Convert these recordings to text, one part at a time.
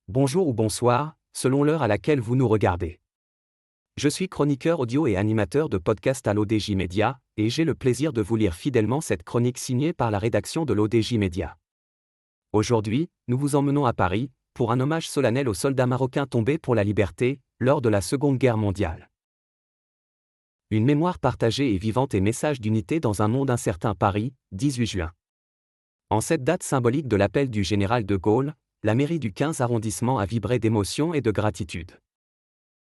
bonjour ou bonsoir, selon l'heure à laquelle vous nous regardez. Je suis chroniqueur audio et animateur de podcast à l'ODJ Média, et j'ai le plaisir de vous lire fidèlement cette chronique signée par la rédaction de l'ODJ Média. Aujourd'hui, nous vous emmenons à Paris, pour un hommage solennel aux soldats marocains tombés pour la liberté, lors de la Seconde Guerre mondiale. Une mémoire partagée et vivante et message d'unité dans un monde incertain. Paris, 18 juin. En cette date symbolique de l'appel du général de Gaulle, la mairie du 15 arrondissement a vibré d'émotion et de gratitude.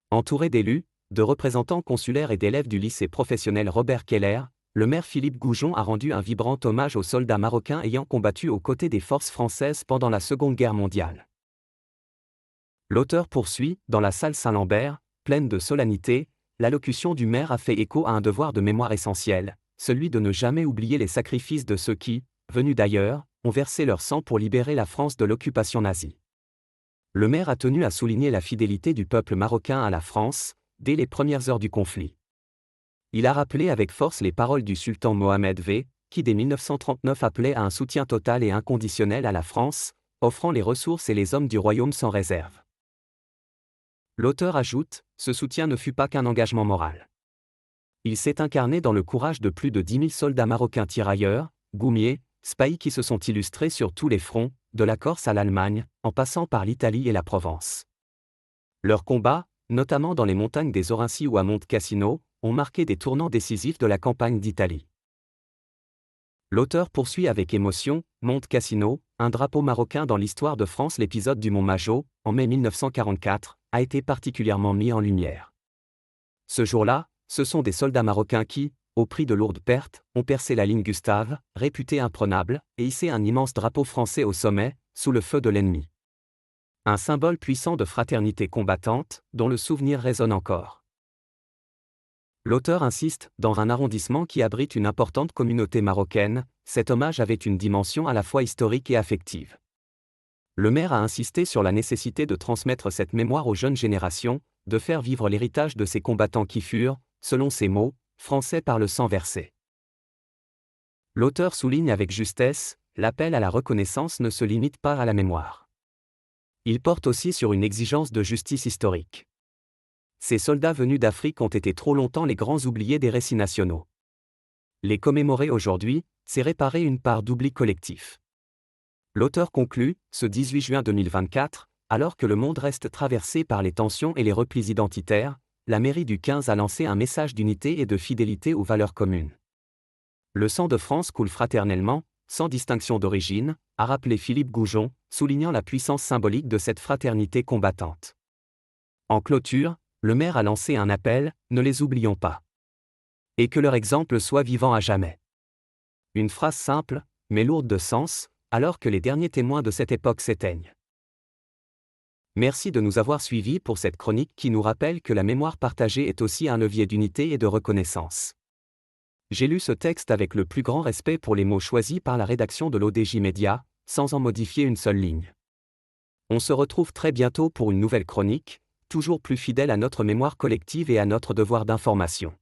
Entouré d'élus, de représentants consulaires et d'élèves du lycée professionnel Robert Keller, le maire Philippe Goujon a rendu un vibrant hommage aux soldats marocains ayant combattu aux côtés des forces françaises pendant la Seconde Guerre mondiale. L'auteur poursuit, dans la salle Saint-Lambert, pleine de solennité, l'allocution du maire a fait écho à un devoir de mémoire essentiel, celui de ne jamais oublier les sacrifices de ceux qui, venus d'ailleurs, ont versé leur sang pour libérer la France de l'occupation nazie. Le maire a tenu à souligner la fidélité du peuple marocain à la France, dès les premières heures du conflit. Il a rappelé avec force les paroles du sultan Mohamed V, qui dès 1939 appelait à un soutien total et inconditionnel à la France, offrant les ressources et les hommes du royaume sans réserve. L'auteur ajoute, ce soutien ne fut pas qu'un engagement moral. Il s'est incarné dans le courage de plus de 10 000 soldats marocains tirailleurs, goumiers, spahis qui se sont illustrés sur tous les fronts, de la Corse à l'Allemagne, en passant par l'Italie et la Provence. Leurs combats, notamment dans les montagnes des Aurunci ou à Monte Cassino, ont marqué des tournants décisifs de la campagne d'Italie. L'auteur poursuit avec émotion, Monte Cassino, un drapeau marocain dans l'histoire de France. L'épisode du Mont Majo, en mai 1944, a été particulièrement mis en lumière. Ce jour-là, ce sont des soldats marocains qui, au prix de lourdes pertes, ont percé la ligne Gustave, réputée imprenable, et hissé un immense drapeau français au sommet, sous le feu de l'ennemi. Un symbole puissant de fraternité combattante, dont le souvenir résonne encore. L'auteur insiste, dans un arrondissement qui abrite une importante communauté marocaine, cet hommage avait une dimension à la fois historique et affective. Le maire a insisté sur la nécessité de transmettre cette mémoire aux jeunes générations, de faire vivre l'héritage de ces combattants qui furent, selon ses mots, français par le sang versé. L'auteur souligne avec justesse, l'appel à la reconnaissance ne se limite pas à la mémoire. Il porte aussi sur une exigence de justice historique. Ces soldats venus d'Afrique ont été trop longtemps les grands oubliés des récits nationaux. Les commémorer aujourd'hui, c'est réparer une part d'oubli collectif. L'auteur conclut, ce 18 juin 2024, alors que le monde reste traversé par les tensions et les replis identitaires, la mairie du 15 a lancé un message d'unité et de fidélité aux valeurs communes. Le sang de France coule fraternellement, sans distinction d'origine, a rappelé Philippe Goujon, soulignant la puissance symbolique de cette fraternité combattante. En clôture, le maire a lancé un appel, ne les oublions pas. Et que leur exemple soit vivant à jamais. Une phrase simple, mais lourde de sens, alors que les derniers témoins de cette époque s'éteignent. Merci de nous avoir suivis pour cette chronique qui nous rappelle que la mémoire partagée est aussi un levier d'unité et de reconnaissance. J'ai lu ce texte avec le plus grand respect pour les mots choisis par la rédaction de l'ODJ Média, sans en modifier une seule ligne. On se retrouve très bientôt pour une nouvelle chronique, toujours plus fidèle à notre mémoire collective et à notre devoir d'information.